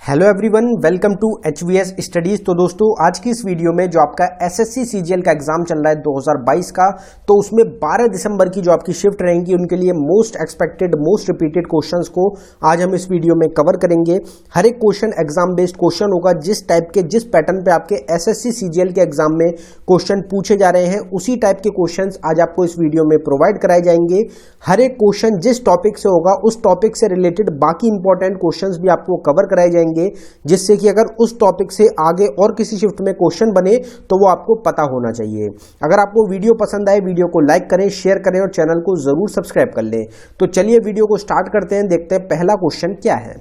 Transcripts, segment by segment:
Hello everyone, welcome to HVS studies. तो दोस्तों, आज की इस वीडियो में जो आपका SSC CGL का एग्जाम चल रहा है 2022 का, तो उसमें 12 दिसंबर की जो आपकी शिफ्ट रहेंगी उनके लिए most expected most repeated questions को आज हम इस वीडियो में कवर करेंगे। हर एक क्वेश्चन एग्जाम बेस्ड क्वेश्चन होगा। जिस टाइप के जिस पैटर्न पे आपके SSC CGL के एग्जाम में क्वेश्चन पूछे जा रहे हैं उसी टाइप के क्वेश्चन आज आपको इस वीडियो में प्रोवाइड कराए जाएंगे। हर एक क्वेश्चन जिस टॉपिक से होगा उस टॉपिक से रिलेटेड बाकी इंपॉर्टेंट क्वेश्चन भी आपको कवर कराए जाएंगे, जिससे कि अगर उस टॉपिक से आगे और किसी शिफ्ट में क्वेश्चन बने तो वो आपको पता होना चाहिए। अगर आपको वीडियो पसंद आए, वीडियो को लाइक करें, शेयर करें और चैनल को जरूर सब्सक्राइब कर लें। तो चलिए वीडियो को स्टार्ट करते हैं, देखते हैं पहला क्वेश्चन क्या है।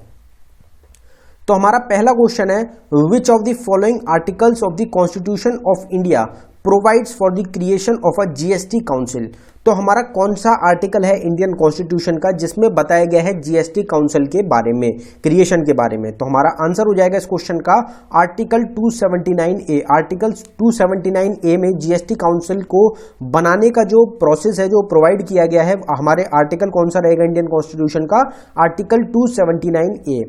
तो हमारा पहला क्वेश्चन है, which of the following articles of the constitution of India provides for the creation of a GST council. तो हमारा कौन सा आर्टिकल है इंडियन कॉन्स्टिट्यूशन का जिसमें बताया गया है GST काउंसिल के बारे में, क्रिएशन के बारे में। तो हमारा आंसर हो जाएगा इस क्वेश्चन का आर्टिकल 279A। आर्टिकल 279A में GST काउंसिल को बनाने का जो प्रोसेस है, जो प्रोवाइड किया गया है, हमारे आर्टिकल कौन सा रहेगा इंडियन कॉन्स्टिट्यूशन का, आर्टिकल 279A।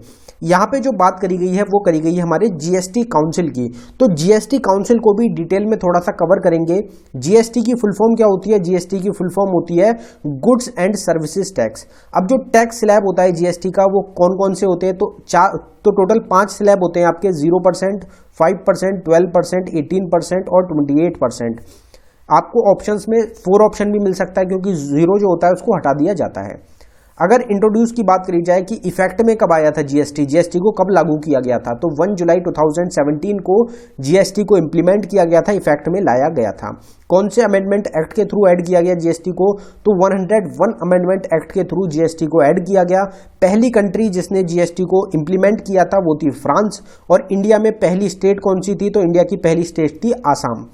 यहां पे जो बात करी गई है वो करी गई है हमारे GST काउंसिल की। तो GST काउंसिल को भी डिटेल में थोड़ा सा कवर करेंगे। GST की फुल फॉर्म क्या होती है? GST की फुल फॉर्म होती है गुड्स एंड सर्विसेज टैक्स। अब जो टैक्स स्लैब होता है GST का वो कौन कौन से होते हैं? तो टोटल 5 स्लैब होते हैं आपके, 0%, 5%, 12%, 18% और 28%। आपको ऑप्शंस में 4 ऑप्शन भी मिल सकता है, क्योंकि 0 जो होता है उसको हटा दिया जाता है। अगर इंट्रोड्यूस की बात करी जाए कि इफेक्ट में कब आया था GST को कब लागू किया गया था, तो 1 जुलाई 2017 को GST को इंप्लीमेंट किया गया था, इफेक्ट में लाया गया था। कौन से अमेंडमेंट एक्ट के थ्रू ऐड किया गया GST को? तो 101 अमेंडमेंट एक्ट के थ्रू GST को ऐड किया गया। पहली कंट्री जिसने GST को इंप्लीमेंट किया था वो थी फ्रांस। और इंडिया में पहली स्टेट कौन सी थी? तो इंडिया की पहली स्टेट थी आसाम।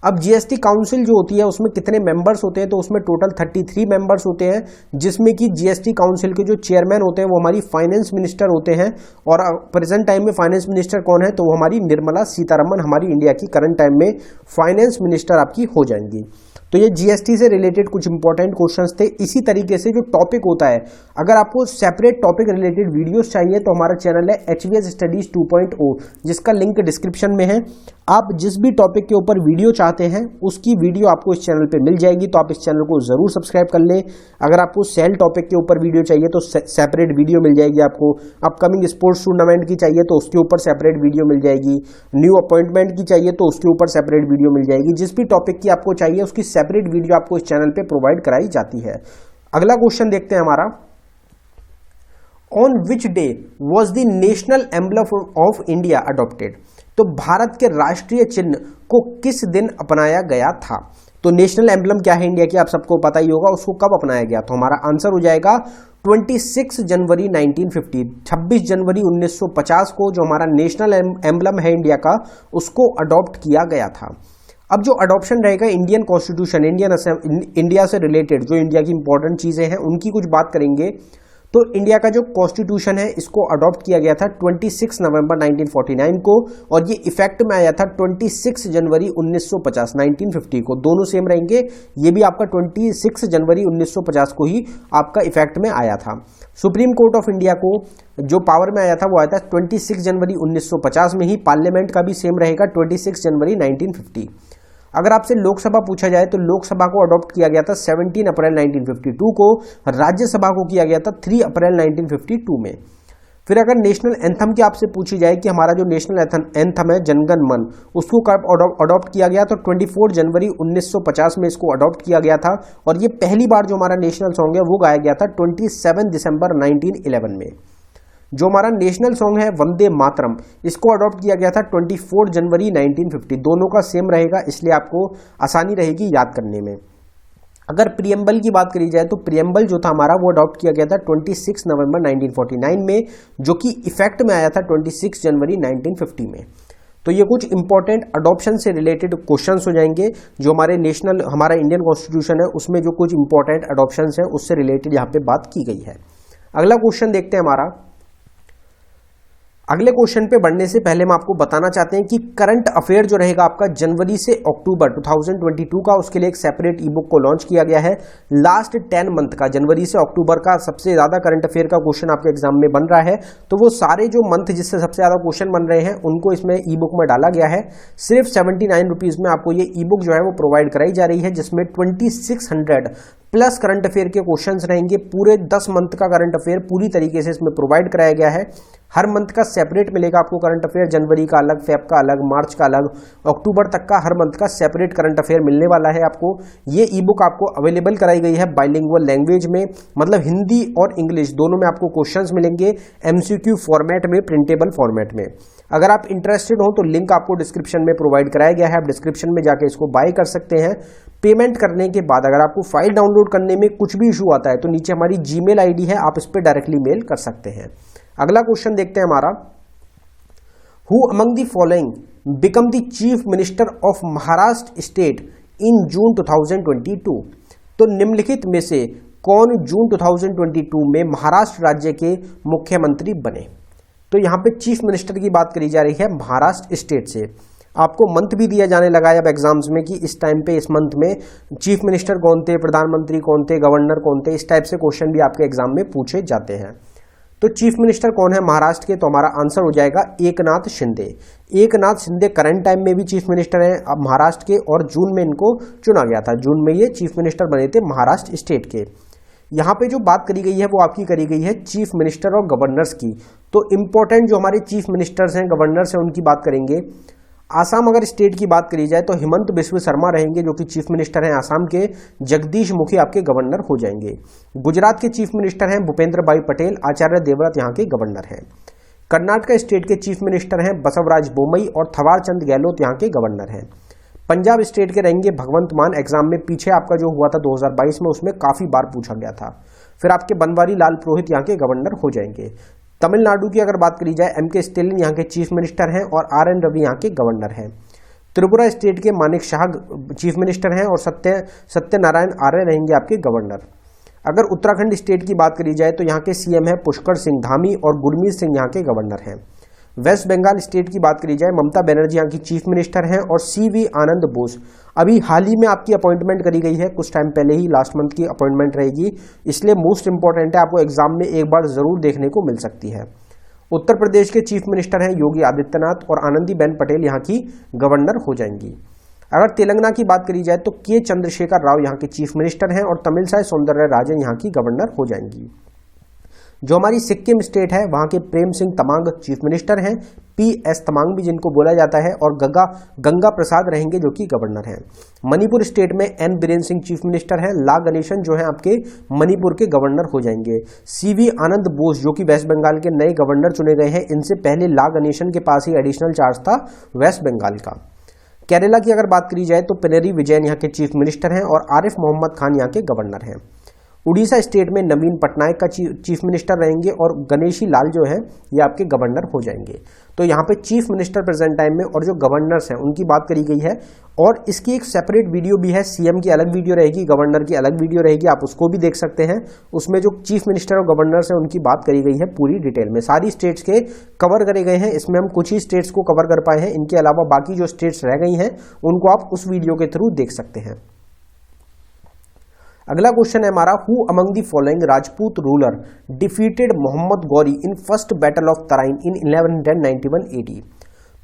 अब GST काउंसिल जो होती है उसमें कितने मेंबर्स होते हैं? तो उसमें टोटल 33 मेंबर्स होते हैं, जिसमें कि GST काउंसिल के जो चेयरमैन होते हैं वो हमारी फाइनेंस मिनिस्टर होते हैं। और प्रेजेंट टाइम में फाइनेंस मिनिस्टर कौन है? तो वो हमारी निर्मला सीतारमण, हमारी इंडिया की करंट टाइम में फाइनेंस मिनिस्टर आपकी हो जाएंगी। तो ये GST से रिलेटेड कुछ इंपॉर्टेंट क्वेश्चंस थे। इसी तरीके से जो टॉपिक होता है, अगर आपको सेपरेट टॉपिक रिलेटेड वीडियोस चाहिए तो हमारा चैनल है HVS स्टडीज 2.0, जिसका लिंक डिस्क्रिप्शन में है। आप जिस भी टॉपिक के ऊपर वीडियो चाहते हैं उसकी वीडियो आपको इस चैनल पे मिल जाएगी, तो आप इस चैनल को जरूर सब्सक्राइब कर लें। अगर आपको सेल टॉपिक के ऊपर वीडियो चाहिए तो सेपरेट वीडियो मिल जाएगी आपको। अपकमिंग स्पोर्ट्स टूर्नामेंट की चाहिए तो उसके ऊपर सेपरेट वीडियो मिल जाएगी। न्यू अपॉइंटमेंट की चाहिए तो उसके ऊपर सेपरेट वीडियो मिल जाएगी। जिस भी टॉपिक की आपको चाहिए उसकी सेपरेट वीडियो आपको इस चैनल पे प्रोवाइड कराई जाती है। अगला क्वेश्चन देखते हैं हमारा, on which day was the national emblem of India adopted. तो भारत के राष्ट्रीय चिन्ह को किस दिन अपनाया गया था? तो नेशनल एम्बलम क्या है इंडिया की, आप सबको पता ही होगा, उसको कब अपनाया गया? तो हमारा आंसर हो जाएगा 26 जनवरी 1950। 26 जनवरी 1950 को जो हमारा नेशनल एम्बलम है इंडिया का, उसको अडॉप्ट किया गया था। अब जो अडॉप्शन रहेगा इंडियन कॉन्स्टिट्यूशन, इंडिया से रिलेटेड जो इंडिया की इंपॉर्टेंट चीजें हैं उनकी कुछ बात करेंगे। तो इंडिया का जो कॉन्स्टिट्यूशन है इसको अडॉप्ट किया गया था 26 नवंबर 1949 को, और ये इफेक्ट में आया था 26 जनवरी 1950 1950 को। दोनों सेम रहेंगे, ये भी आपका 26 जनवरी 1950 को ही आपका इफेक्ट में आया था। सुप्रीम कोर्ट ऑफ इंडिया को जो पावर में आया था वो आया था 26 जनवरी 1950 में ही। पार्लियामेंट का भी सेम रहेगा 26 जनवरी 1950। अगर आपसे लोकसभा पूछा जाए तो लोकसभा को अडॉप्ट किया गया था 17 अप्रैल 1952 को। राज्यसभा को किया गया था 3 अप्रैल 1952 में। फिर अगर नेशनल एंथम की आपसे पूछी जाए कि हमारा जो नेशनल एंथम है जनगण मन, उसको कब अडॉप्ट किया गया? तो 24 जनवरी 1950 में इसको अडॉप्ट किया गया था। और ये पहली बार जो हमारा नेशनल सॉन्ग है वो गाया गया था 27 दिसंबर 1911 में। जो हमारा नेशनल सॉन्ग है वंदे मातरम, इसको अडॉप्ट किया गया था 24 जनवरी 1950। दोनों का सेम रहेगा, इसलिए आपको आसानी रहेगी याद करने में। अगर प्रियम्बल की बात करी जाए तो प्रियम्बल जो था हमारा वो अडॉप्ट किया गया था 26 नवंबर 1949 में, जो कि इफेक्ट में आया था 26 जनवरी 1950 में। तो ये कुछ इंपॉर्टेंट अडॉप्शन से रिलेटेड क्वेश्चंस हो जाएंगे। जो हमारा इंडियन कॉन्स्टिट्यूशन है उसमें जो कुछ इंपॉर्टेंट अडॉप्शंस है उससे रिलेटेड यहाँ पे बात की गई है। अगला क्वेश्चन देखते हैं हमारा, अगले क्वेश्चन पे बढ़ने से पहले हम आपको बताना चाहते हैं कि करंट अफेयर जो रहेगा आपका जनवरी से अक्टूबर 2022 का, उसके लिए एक सेपरेट ई बुक को लॉन्च किया गया है। लास्ट 10 मंथ का, जनवरी से अक्टूबर का सबसे ज्यादा करंट अफेयर का क्वेश्चन आपके एग्जाम में बन रहा है, तो वो सारे जो मंथ जिससे सबसे ज्यादा क्वेश्चन बन रहे हैं उनको इसमें ई बुक में डाला गया है। सिर्फ 79 रुपीज में आपको ये ई बुक जो है वो प्रोवाइड कराई जा रही है, जिसमें 2600 प्लस करंट अफेयर के क्वेश्चंस रहेंगे। पूरे 10 मंथ का करंट अफेयर पूरी तरीके से इसमें प्रोवाइड कराया गया है। हर मंथ का सेपरेट मिलेगा आपको करंट अफेयर, जनवरी का अलग, फेब का अलग, मार्च का अलग, अक्टूबर तक का हर मंथ का सेपरेट करंट अफेयर मिलने वाला है आपको। ये ई बुक आपको अवेलेबल कराई गई है बाइलिंगुअल लैंग्वेज में, मतलब हिंदी और इंग्लिश दोनों में आपको क्वेश्चंस मिलेंगे, एमसीक्यू फॉर्मेट में, प्रिंटेबल फॉर्मेट में। अगर आप इंटरेस्टेड हो तो लिंक आपको डिस्क्रिप्शन में प्रोवाइड कराया गया है, आप डिस्क्रिप्शन में जाके इसको बाय कर सकते हैं। पेमेंट करने के बाद अगर आपको फाइल डाउनलोड करने में कुछ भी इशू आता है तो नीचे हमारी जीमेल आईडी है, आप इस पर डायरेक्टली मेल कर सकते हैं। अगला क्वेश्चन देखते हैं हमारा, who among the following become the chief minister of Maharashtra state in June 2022। तो निम्नलिखित में से कौन जून 2022 में महाराष्ट्र राज्य के मुख्यमंत्री बने। तो यहां पे चीफ मिनिस्टर की बात करी जा रही है महाराष्ट्र स्टेट से। आपको मंथ भी दिया जाने लगा है अब एग्जाम्स में कि इस टाइम पे, इस मंथ में चीफ मिनिस्टर कौन थे, प्रधानमंत्री कौन थे, गवर्नर कौन थे, इस टाइप से क्वेश्चन भी आपके एग्जाम में पूछे जाते हैं। तो चीफ मिनिस्टर कौन है महाराष्ट्र के, तो हमारा आंसर हो जाएगा एकनाथ शिंदे। एकनाथ शिंदे करंट टाइम में भी चीफ मिनिस्टर हैं अब महाराष्ट्र के, और जून में इनको चुना गया था, जून में ये चीफ मिनिस्टर बने थे महाराष्ट्र स्टेट के। यहाँ पे जो बात करी गई है वो आपकी करी गई है चीफ मिनिस्टर और गवर्नर्स की। तो इंपॉर्टेंट जो हमारे चीफ मिनिस्टर्स हैं, गवर्नर्स हैं, उनकी बात करेंगे। आसाम अगर स्टेट की बात करी जाए तो हिमंत बिस्व शर्मा रहेंगे जो कि चीफ मिनिस्टर हैं आसाम के। जगदीश मुखी आपके गवर्नर हो जाएंगे। गुजरात के चीफ मिनिस्टर हैं भूपेंद्र भाई पटेल, आचार्य देवव्रत यहाँ के गवर्नर हैं। कर्नाटक स्टेट के चीफ मिनिस्टर हैं बसवराज बोमई और थवार चंद गहलोत यहाँ के गवर्नर हैं। पंजाब स्टेट के रहेंगे भगवंत मान, एग्जाम में पीछे आपका जो हुआ था 2022 में उसमें काफी बार पूछा गया था। फिर आपके बनवारी लाल पुरोहित यहाँ के गवर्नर हो जाएंगे। तमिलनाडु की अगर बात करी जाए, एम.के. स्टैलिन यहाँ के चीफ मिनिस्टर हैं और आर.एन. रवि यहाँ के गवर्नर हैं। त्रिपुरा स्टेट के मानिक शाह चीफ मिनिस्टर हैं और सत्यनारायण आर्य रहेंगे आपके गवर्नर। अगर उत्तराखंड स्टेट की बात करी जाए तो यहाँ के सीएम है पुष्कर सिंह धामी और गुरमीत सिंह यहाँ के गवर्नर हैं। वेस्ट बंगाल स्टेट की बात करी जाए, ममता बनर्जी यहाँ की चीफ मिनिस्टर हैं और सी.वी. आनंद बोस अभी हाल ही में आपकी अपॉइंटमेंट करी गई है, कुछ टाइम पहले ही, लास्ट मंथ की अपॉइंटमेंट रहेगी, इसलिए मोस्ट इंपॉर्टेंट है, आपको एग्जाम में एक बार जरूर देखने को मिल सकती है। उत्तर प्रदेश के चीफ मिनिस्टर हैं योगी आदित्यनाथ और आनंदीबेन पटेल यहाँ की गवर्नर हो जाएंगी। अगर तेलंगाना की बात करी जाए तो के चंद्रशेखर राव यहाँ के चीफ मिनिस्टर हैं और तमिलसाई सौंदरराजन यहाँ की गवर्नर हो जाएंगी। जो हमारी सिक्किम स्टेट है वहां के प्रेम सिंह तमांग चीफ मिनिस्टर हैं, पी.एस. तमांग भी जिनको बोला जाता है, और गंगा प्रसाद रहेंगे जो कि गवर्नर हैं। मणिपुर स्टेट में N Biren Singh chief minister La, ला गणेशन जो है आपके मणिपुर के गवर्नर हो जाएंगे। सी.वी. आनंद बोस जो कि वेस्ट बंगाल के नए गवर्नर चुने गए हैं, इनसे पहले ला गणेशन के पास ही एडिशनल चार्ज था वेस्ट बंगाल का। केरला की अगर बात करी जाए तो पिनरी विजयन यहाँ के चीफ मिनिस्टर हैं और आरिफ मोहम्मद खान यहाँ के गवर्नर हैं। उड़ीसा स्टेट में नवीन पटनायक का चीफ मिनिस्टर रहेंगे और गणेशी लाल जो है ये आपके गवर्नर हो जाएंगे। तो यहाँ पे चीफ मिनिस्टर प्रेजेंट टाइम में और जो गवर्नर्स हैं उनकी बात करी गई है, और इसकी एक सेपरेट वीडियो भी है, सीएम की अलग वीडियो रहेगी, गवर्नर की अलग वीडियो रहेगी, आप उसको भी देख सकते हैं। उसमें जो चीफ मिनिस्टर और गवर्नर्स हैं उनकी बात करी गई है पूरी डिटेल में, सारी स्टेट्स के कवर करे गए हैं। इसमें हम कुछ ही स्टेट्स को कवर कर पाए हैं, इनके अलावा बाकी जो स्टेट्स रह गई हैं उनको आप उस वीडियो के थ्रू देख सकते हैं। अगला क्वेश्चन है हमारा, who among the following Rajput ruler defeated Mohammad Ghori in first battle of Tarain in 1191 AD।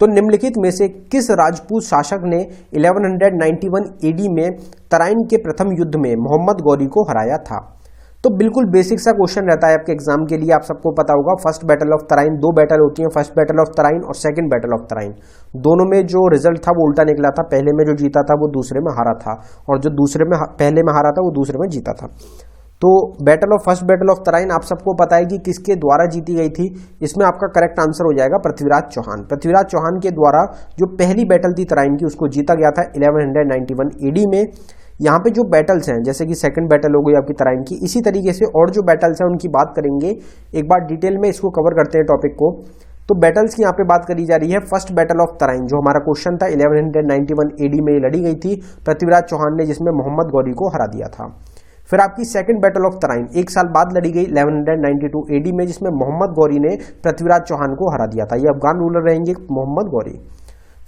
तो निम्नलिखित में से किस राजपूत शासक ने 1191 AD में तराइन के प्रथम युद्ध में मोहम्मद गौरी को हराया था। तो बिल्कुल बेसिक सा क्वेश्चन रहता है आपके एग्जाम के लिए, आप सबको पता होगा। फर्स्ट बैटल ऑफ तराइन, दो बैटल होती हैं, फर्स्ट बैटल ऑफ तराइन और सेकंड बैटल ऑफ तराइन। दोनों में जो रिजल्ट था वो उल्टा निकला था, पहले में जो जीता था वो दूसरे में हारा था, और जो दूसरे में पहले में हारा था वो दूसरे में जीता था। तो फर्स्ट बैटल ऑफ तराइन आप सबको पता है कि किसके द्वारा जीती गई थी। इसमें आपका करेक्ट आंसर हो जाएगा पृथ्वीराज चौहान। पृथ्वीराज चौहान के द्वारा जो पहली बैटल थी तराइन की उसको जीता गया था 1191 AD में। यहाँ पे जो बैटल्स हैं जैसे कि सेकंड बैटल हो गई आपकी तराइन की, इसी तरीके से और जो बैटल्स हैं उनकी बात करेंगे। एक बार डिटेल में इसको कवर करते हैं टॉपिक को। तो बैटल्स की यहाँ पे बात करी जा रही है। फर्स्ट बैटल ऑफ तराइन जो हमारा क्वेश्चन था 1191 AD में लड़ी गई थी पृथ्वीराज चौहान ने, जिसमें मोहम्मद गौरी को हरा दिया था। फिर आपकी सेकंड बैटल ऑफ तराइन 1 साल बाद लड़ी गई 1192 एडी में, जिसमें मोहम्मद गौरी ने पृथ्वीराज चौहान को हरा दिया था। ये अफगान रूलर रहेंगे मोहम्मद गौरी।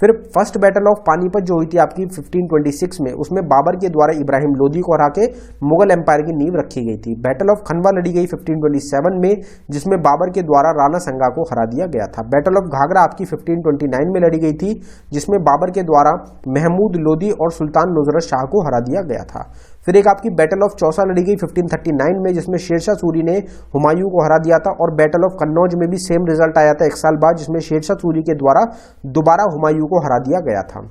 फिर फर्स्ट बैटल ऑफ पानीपत जो हुई थी आपकी 1526 में, उसमें बाबर के द्वारा इब्राहिम लोदी को हरा के मुगल एम्पायर की नींव रखी गई थी। बैटल ऑफ खनवा लड़ी गई 1527 में, जिसमें बाबर के द्वारा राणा संगा को हरा दिया गया था। बैटल ऑफ घाघरा आपकी 1529 में लड़ी गई थी, जिसमें बाबर के द्वारा महमूद लोदी और सुल्तान नुसरत शाह को हरा दिया गया था। फिर एक आपकी बैटल ऑफ चौसा लड़ी गई 1539 में, जिसमें शेरशाह सूरी ने हुमायूं को हरा दिया था। और बैटल ऑफ कन्नौज में भी सेम रिजल्ट आया था 1 साल बाद, जिसमें शेरशाह सूरी के द्वारा दोबारा हुमायूं को हरा दिया गया था।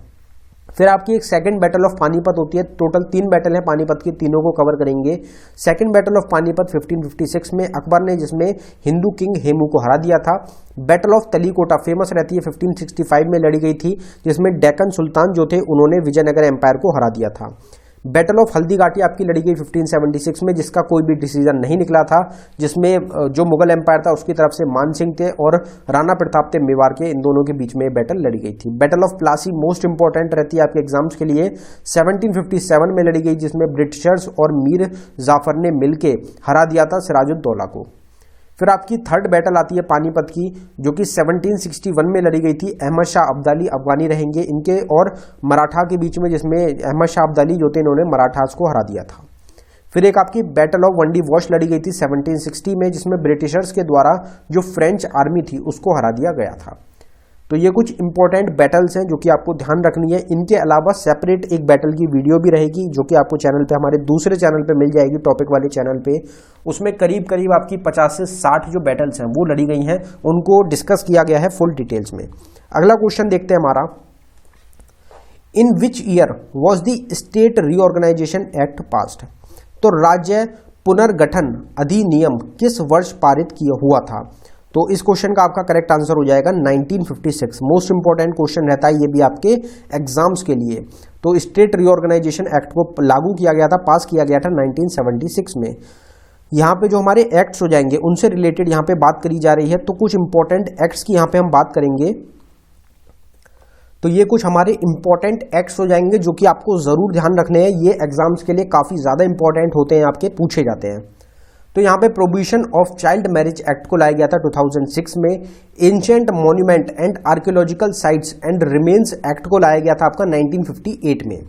फिर आपकी एक सेकंड बैटल ऑफ पानीपत होती है। टोटल 3 बैटल है पानीपत की, तीनों को कवर करेंगे। सेकंड बैटल ऑफ पानीपत 1556 में अकबर ने, जिसमें हिंदू किंग हेमू को हरा दिया था। बैटल ऑफ तलीकोटा फेमस रहती है 1565 में लड़ी गई थी, जिसमें डेक्कन सुल्तान जो थे उन्होंने विजयनगर एम्पायर को हरा दिया था। बैटल ऑफ हल्दीघाटी आपकी लड़ी गई 1576 में, जिसका कोई भी डिसीजन नहीं निकला था, जिसमें जो मुगल एम्पायर था उसकी तरफ से मान सिंह थे और राणा प्रताप थे मेवाड़ के, इन दोनों के बीच में बैटल लड़ी गई थी। Battle of Plassey most important रहती है आपके एग्जाम्स के लिए, 1757 में लड़ी गई, जिसमें ब्रिटिशर्स और मीर जाफर ने मिलकर हरा दिया था सिराजुद्दौला को। फिर आपकी थर्ड बैटल आती है पानीपत की, जो कि 1761 में लड़ी गई थी। अहमद शाह अब्दाली अफगानी रहेंगे इनके और मराठा के बीच में, जिसमें अहमद शाह अब्दाली जो थे इन्होंने मराठास को हरा दिया था। फिर एक आपकी बैटल ऑफ वंडी वॉश लड़ी गई थी 1760 में, जिसमें ब्रिटिशर्स के द्वारा जो फ्रेंच आर्मी थी उसको हरा दिया गया था। तो ये कुछ इंपॉर्टेंट बैटल्स हैं जो कि आपको ध्यान रखनी है। इनके अलावा सेपरेट एक बैटल की वीडियो भी रहेगी, जो कि आपको चैनल पे, हमारे दूसरे चैनल पे मिल जाएगी, टॉपिक वाले चैनल पे। उसमें करीब करीब आपकी 50 से 60 जो बैटल्स हैं वो लड़ी गई हैं, उनको डिस्कस किया गया है फुल डिटेल्स में। अगला क्वेश्चन देखते हैं हमारा, in which year was the state reorganisation act passed? तो राज्य पुनर्गठन अधिनियम किस वर्ष पारित किया हुआ था? तो इस क्वेश्चन का आपका करेक्ट आंसर हो जाएगा 1956। मोस्ट इंपॉर्टेंट क्वेश्चन रहता है ये भी आपके एग्जाम्स के लिए। तो स्टेट रीऑर्गेनाइजेशन एक्ट को लागू किया गया था, पास किया गया था 1976 में। यहाँ पे जो हमारे एक्ट्स हो जाएंगे उनसे रिलेटेड यहाँ पे बात करी जा रही है, तो कुछ इंपॉर्टेंट एक्ट्स की यहाँ पे हम बात करेंगे। तो ये कुछ हमारे इंपॉर्टेंट एक्ट्स हो जाएंगे जो कि आपको जरूर ध्यान रखने हैं, ये एग्जाम्स के लिए काफी ज्यादा इंपॉर्टेंट होते हैं, आपके पूछे जाते हैं। तो यहाँ पे provision of child marriage act को लाया गया था 2006 में। Ancient monument and archaeological sites and remains act को लाया गया था आपका 1958 में।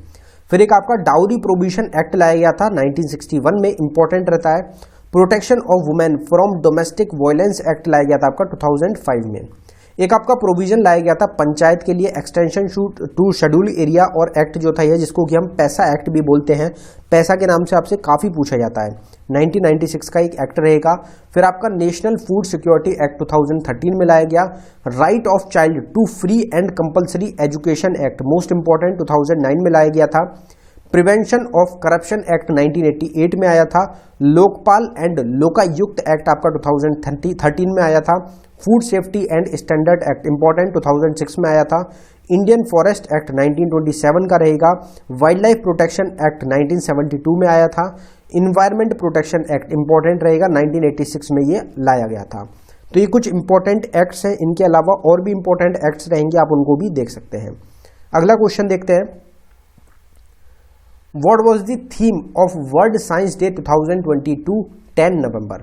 फिर एक आपका डाउरी प्रोविजन एक्ट लाया गया था 1961 में, इंपॉर्टेंट रहता है। Protection of women from domestic violence act लाया गया था आपका 2005 में। एक आपका प्रोविजन लाया गया था पंचायत के लिए एक्सटेंशन टू शेड्यूल एरिया और एक्ट जो था ये, जिसको कि हम पैसा एक्ट भी बोलते हैं, पैसा के नाम से आपसे काफी पूछा जाता है, 1996 का एक एक्ट रहेगा। फिर आपका नेशनल फूड सिक्योरिटी एक्ट 2013 में लाया गया। Right of child to free and compulsory education act most important 2009 में लाया गया था। प्रिवेंशन ऑफ करप्शन एक्ट 1988 में आया था। लोकपाल एंड लोकायुक्त एक्ट आपका 2013 में आया था। Food safety and standard act important 2006 में आया था। इंडियन फॉरेस्ट एक्ट 1927 का रहेगा। वाइल्ड लाइफ प्रोटेक्शन एक्ट 1972 में आया था। इन्वायरमेंट प्रोटेक्शन एक्ट इंपॉर्टेंट रहेगा, 1986 में ये लाया गया था। तो ये कुछ इंपॉर्टेंट एक्ट्स हैं, इनके अलावा और भी इंपॉर्टेंट एक्ट्स रहेंगे, आप उनको भी देख सकते हैं। अगला क्वेश्चन देखते हैं, what was the theme of world science day 2022 10 नवंबर?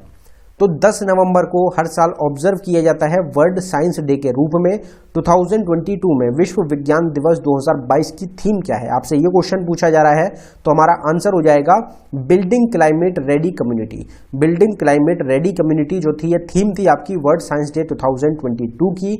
तो 10 नवंबर को हर साल ऑब्जर्व किया जाता है वर्ल्ड साइंस डे के रूप में। 2022 में विश्व विज्ञान दिवस 2022 की थीम क्या है, आपसे ये क्वेश्चन पूछा जा रहा है। तो हमारा आंसर हो जाएगा building climate ready community. Building climate ready community जो थी, ये थीम थी आपकी वर्ल्ड साइंस डे 2022 की।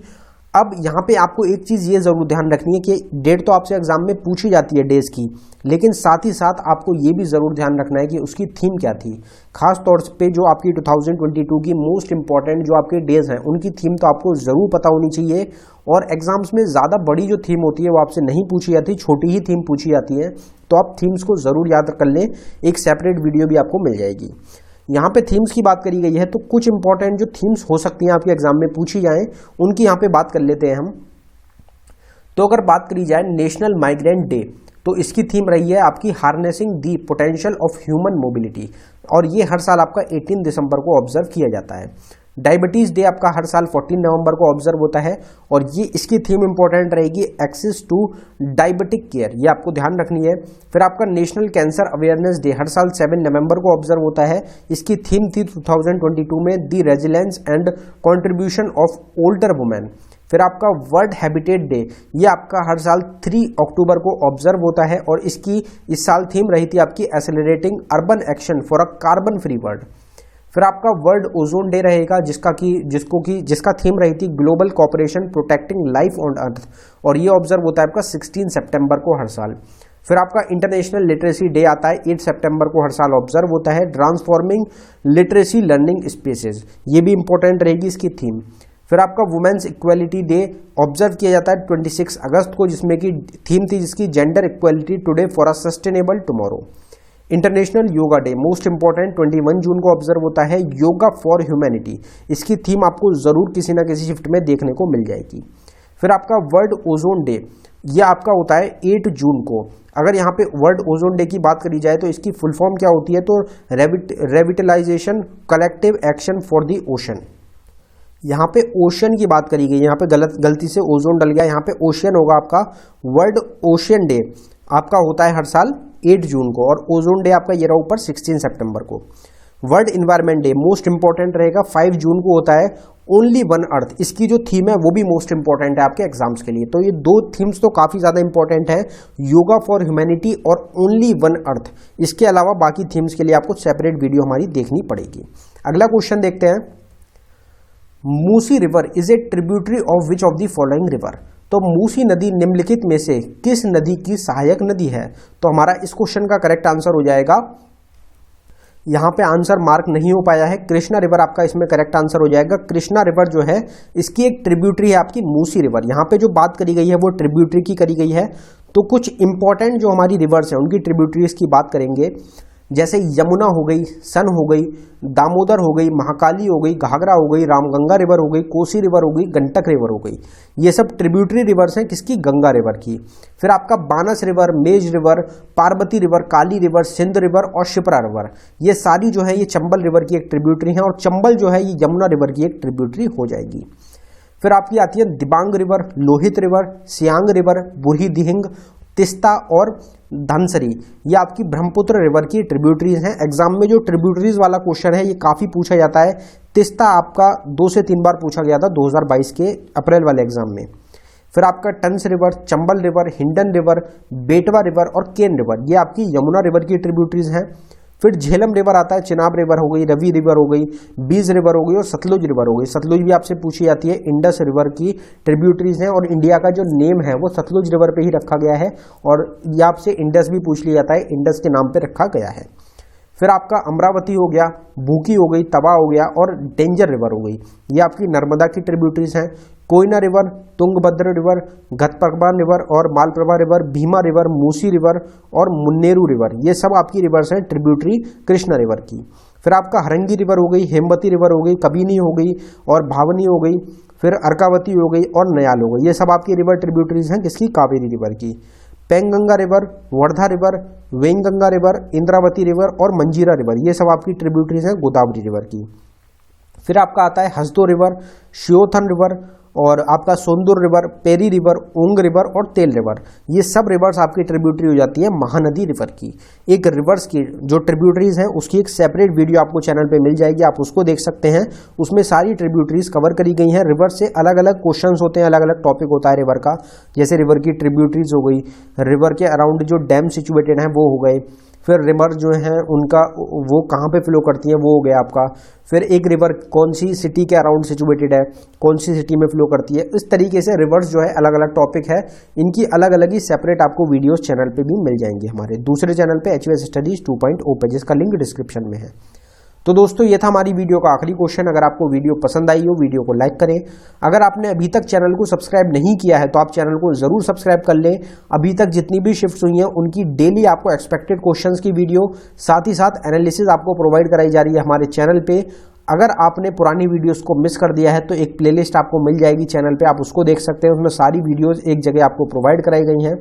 अब यहाँ पे आपको एक चीज ये जरूर ध्यान रखनी है कि डेट तो आपसे एग्जाम में पूछी जाती है डेज की, लेकिन साथ ही साथ आपको ये भी जरूर ध्यान रखना है कि उसकी थीम क्या थी। खास तौर पे जो आपकी 2022 की मोस्ट इंपॉर्टेंट जो आपके डेज हैं उनकी थीम तो आपको जरूर पता होनी चाहिए। और एग्जाम्स में ज्यादा बड़ी जो थीम होती है वो आपसे नहीं पूछी जाती, छोटी ही थीम पूछी जाती है। तो आप थीम्स को जरूर याद कर लें, एक सेपरेट वीडियो भी आपको मिल जाएगी। यहाँ पे थीम्स की बात करी गई है, तो कुछ इंपॉर्टेंट जो थीम्स हो सकती हैं आपके एग्जाम में पूछी जाएं उनकी यहाँ पे बात कर लेते हैं हम। तो अगर बात करी जाए नेशनल माइग्रेंट डे, तो इसकी थीम रही है आपकी harnessing the potential of human mobility, और ये हर साल आपका 18 दिसंबर को ऑब्जर्व किया जाता है। डायबिटीज डे आपका हर साल 14 नवंबर को ऑब्जर्व होता है और ये इसकी थीम इंपॉर्टेंट रहेगी एक्सेस टू डायबिटिक केयर, ये आपको ध्यान रखनी है। फिर आपका नेशनल कैंसर अवेयरनेस डे हर साल 7 नवंबर को ऑब्जर्व होता है। इसकी थीम थी 2022 में the resilience and contribution of older women. फिर आपका वर्ल्ड हैबिटेट डे, ये आपका हर साल 3 अक्टूबर को ऑब्जर्व होता है और इसकी इस साल थीम रही थी आपकी accelerating urban action for a carbon free world. फिर आपका वर्ल्ड ओजोन डे रहेगा जिसका थीम रही थी global cooperation protecting life on earth और ये ऑब्जर्व होता है आपका 16 सितंबर को हर साल। फिर आपका इंटरनेशनल लिटरेसी डे आता है 8 सितंबर को हर साल ऑब्जर्व होता है। ट्रांसफॉर्मिंग लिटरेसी लर्निंग स्पेसेस, ये भी इंपॉर्टेंट रहेगी इसकी थीम। फिर आपका वुमेन्स इक्वालिटी डे ऑब्जर्व किया जाता है 26 अगस्त को, जिसमें की थीम थी जिसकी gender equality today for a sustainable tomorrow. International yoga day most important 21 जून को ऑब्जर्व होता है, योगा फॉर ह्यूमैनिटी, इसकी थीम आपको जरूर किसी ना किसी शिफ्ट में देखने को मिल जाएगी। फिर आपका वर्ल्ड ओजोन डे, यह आपका होता है 8 जून को। अगर यहाँ पे वर्ल्ड ओजोन डे की बात करी जाए तो इसकी फुल फॉर्म क्या होती है, तो revitalisation collective action for the ocean. यहाँ पे ओशन की बात करी गई, यहाँ पे गलती से ओजोन डल गया, यहाँ पे ओशियन होगा आपका। वर्ल्ड ओशियन डे आपका होता है हर साल 8 जून को और ओजोन डे आपका ये रहा ऊपर 16 सितंबर को। World environment day most important रहेगा 5 जून को होता है, ओनली वन अर्थ, इसकी जो थीम है वो भी मोस्ट इंपॉर्टेंट है आपके एग्जाम्स के लिए। तो ये 2 थीम्स तो काफी ज्यादा इंपॉर्टेंट है, योगा फॉर ह्यूमैनिटी और ओनली वन अर्थ। इसके अलावा बाकी थीम्स के लिए आपको सेपरेट वीडियो हमारी देखनी पड़ेगी। अगला क्वेश्चन देखते हैं, Musi river is a tributary of which of the following river. तो मूसी नदी निम्नलिखित में से किस नदी की सहायक नदी है। तो हमारा इस क्वेश्चन का करेक्ट आंसर हो जाएगा, यहां पे आंसर मार्क नहीं हो पाया है, कृष्णा रिवर आपका इसमें करेक्ट आंसर हो जाएगा। कृष्णा रिवर जो है इसकी एक ट्रिब्यूटरी है आपकी मूसी रिवर। यहां पे जो बात करी गई है वो ट्रिब्यूटरी की करी गई है। तो कुछ इंपॉर्टेंट जो हमारी रिवर्स है उनकी ट्रिब्यूटरीज की बात करेंगे, जैसे यमुना हो गई, सन हो गई, दामोदर हो गई, महाकाली हो गई, घाघरा हो गई, रामगंगा रिवर हो गई, कोसी रिवर हो गई, गंडक रिवर हो गई। ये सब ट्रिब्यूटरी रिवर्स हैं किसकी, गंगा रिवर की। फिर आपका बानस रिवर, मेज रिवर, पार्वती रिवर, काली रिवर, सिंध रिवर और शिप्रा रिवर, ये सारी जो है ये चंबल रिवर की एक ट्रिब्यूटरी है और चंबल जो है ये यमुना रिवर की एक ट्रिब्यूटरी हो जाएगी। फिर आपकी आती है Dibang river, Lohit river, Siang river, Burhi Dihing, Teesta और धनसरी, ये आपकी ब्रह्मपुत्र रिवर की ट्रिब्यूटरीज हैं। एग्जाम में जो ट्रिब्यूटरीज वाला क्वेश्चन है ये काफी पूछा जाता है। तिस्ता आपका 2 से 3 बार पूछा गया था 2022 के अप्रैल वाले एग्जाम में। फिर आपका tons river, Chambal river, Hindon river, बेटवा रिवर और केन रिवर, ये आपकी यमुना रिवर की ट्रिब्यूटरीज हैं। फिर झेलम रिवर आता है, चिनाब रिवर हो गई, रवि रिवर हो गई, बीज रिवर हो गई और सतलुज रिवर हो गई। सतलुज भी आपसे पूछी जाती है, इंडस रिवर की ट्रिब्यूटरीज हैं और इंडिया का जो नेम है वो सतलुज रिवर पे ही रखा गया है और ये आपसे इंडस भी पूछ लिया जाता है, इंडस के नाम पे रखा गया है। फिर आपका अमरावती हो गया, भूकी हो गई, तवा हो गया और डेंजर रिवर हो गई, ये आपकी नर्मदा की ट्रिब्यूटरीज हैं। Koyna river, Tungabhadra river, Ghataprabha river और Malaprabha river, Bhima river, Musi river और मुन्नेरू रिवर, ये सब आपकी रिवर्स हैं ट्रिब्यूटरी कृष्णा रिवर की। फिर आपका हरंगी रिवर हो गई, हेमवती रिवर हो गई, कबिनी हो गई और भावनी हो गई, फिर अर्कावती हो गई और नयाल हो गई, ये सब आपकी रिवर ट्रिब्यूटरीज हैं किसकी, कावेरी रिवर की। Penganga river, Wardha river, Wainganga river, Indravati river और मंजीरा रिवर, ये सब आपकी ट्रिब्यूटरीज हैं गोदावरी रिवर की। फिर आपका आता है हसदो रिवर, श्योथन रिवर और आपका सोंदुर रिवर, पेरी रिवर, ओंग रिवर और तेल रिवर, ये सब रिवर्स आपकी ट्रिब्यूटरी हो जाती है महानदी रिवर की। एक रिवर्स की जो ट्रिब्यूटरीज हैं उसकी एक सेपरेट वीडियो आपको चैनल पे मिल जाएगी, आप उसको देख सकते हैं। उसमें सारी ट्रिब्यूटरीज कवर करी गई हैं। रिवर से अलग अलग क्वेश्चंस होते हैं, अलग अलग टॉपिक होता है रिवर का, जैसे रिवर की ट्रिब्यूटरीज हो गई, रिवर के अराउंड जो डैम सिचुएटेड हैं वो हो गए, फिर रिवर जो है उनका वो कहाँ पे फ्लो करती है वो हो गया आपका, फिर एक रिवर कौन सी सिटी के अराउंड सिचुएटेड है, कौन सी सिटी में फ्लो करती है। इस तरीके से रिवर्स जो है अलग अलग टॉपिक है, इनकी अलग अलग ही सेपरेट आपको वीडियोस चैनल पे भी मिल जाएंगे, हमारे दूसरे चैनल पे HVS स्टडीज 2.0 पे, जिसका लिंक डिस्क्रिप्शन में है। तो दोस्तों ये था हमारी वीडियो का आखिरी क्वेश्चन। अगर आपको वीडियो पसंद आई हो वीडियो को लाइक करें। अगर आपने अभी तक चैनल को सब्सक्राइब नहीं किया है तो आप चैनल को जरूर सब्सक्राइब कर लें। अभी तक जितनी भी शिफ्ट्स हुई हैं उनकी डेली आपको एक्सपेक्टेड क्वेश्चंस की वीडियो, साथ ही साथ एनालिसिस आपको प्रोवाइड कराई जा रही है हमारे चैनल पे। अगर आपने पुरानी वीडियोस को मिस कर दिया है तो एक प्लेलिस्ट आपको मिल जाएगी चैनल पे, आप उसको देख सकते हैं, उसमें सारी वीडियोस एक जगह आपको प्रोवाइड कराई गई हैं।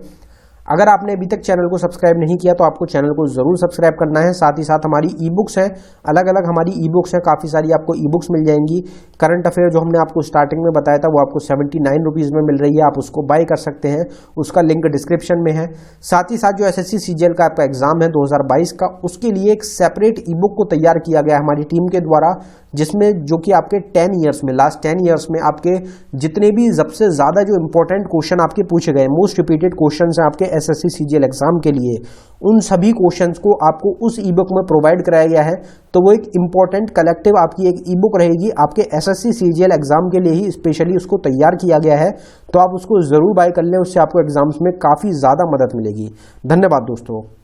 अगर आपने अभी तक चैनल को सब्सक्राइब नहीं किया तो आपको चैनल को जरूर सब्सक्राइब करना है। साथ ही साथ हमारी ई बुक्स हैं, अलग अलग हमारी ई बुक्स हैं, काफ़ी सारी आपको ई बुक्स मिल जाएंगी। करंट अफेयर जो हमने आपको स्टार्टिंग में बताया था वो आपको 79 रुपीज़ में मिल रही है, आप उसको बाय कर सकते हैं, उसका लिंक डिस्क्रिप्शन में है। साथ ही साथ जो एसएससी सीजीएल का आपका एग्जाम है 2022 का, उसके लिए एक सेपरेट ई बुक को तैयार किया गया हमारी टीम के द्वारा, जिसमें जो कि आपके 10 ईयर्स में, लास्ट 10 ईयर्स में आपके जितने भी सबसे ज़्यादा जो इंपॉर्टेंट क्वेश्चन आपके पूछे गए, मोस्ट रिपीटेड क्वेश्चन हैं आपके एसएससी सीजीएल एग्जाम के लिए, उन सभी क्वेश्चंस को आपको उस ई बुक में प्रोवाइड कराया गया है। तो वो एक इंपॉर्टेंट कलेक्टिव आपकी एक ई बुक रहेगी, आपके एसएससी सीजीएल एग्जाम के लिए ही स्पेशली उसको तैयार किया गया है। तो आप उसको जरूर बाय कर लें, उससे आपको एग्जाम्स में काफ़ी ज़्यादा मदद मिलेगी। धन्यवाद दोस्तों।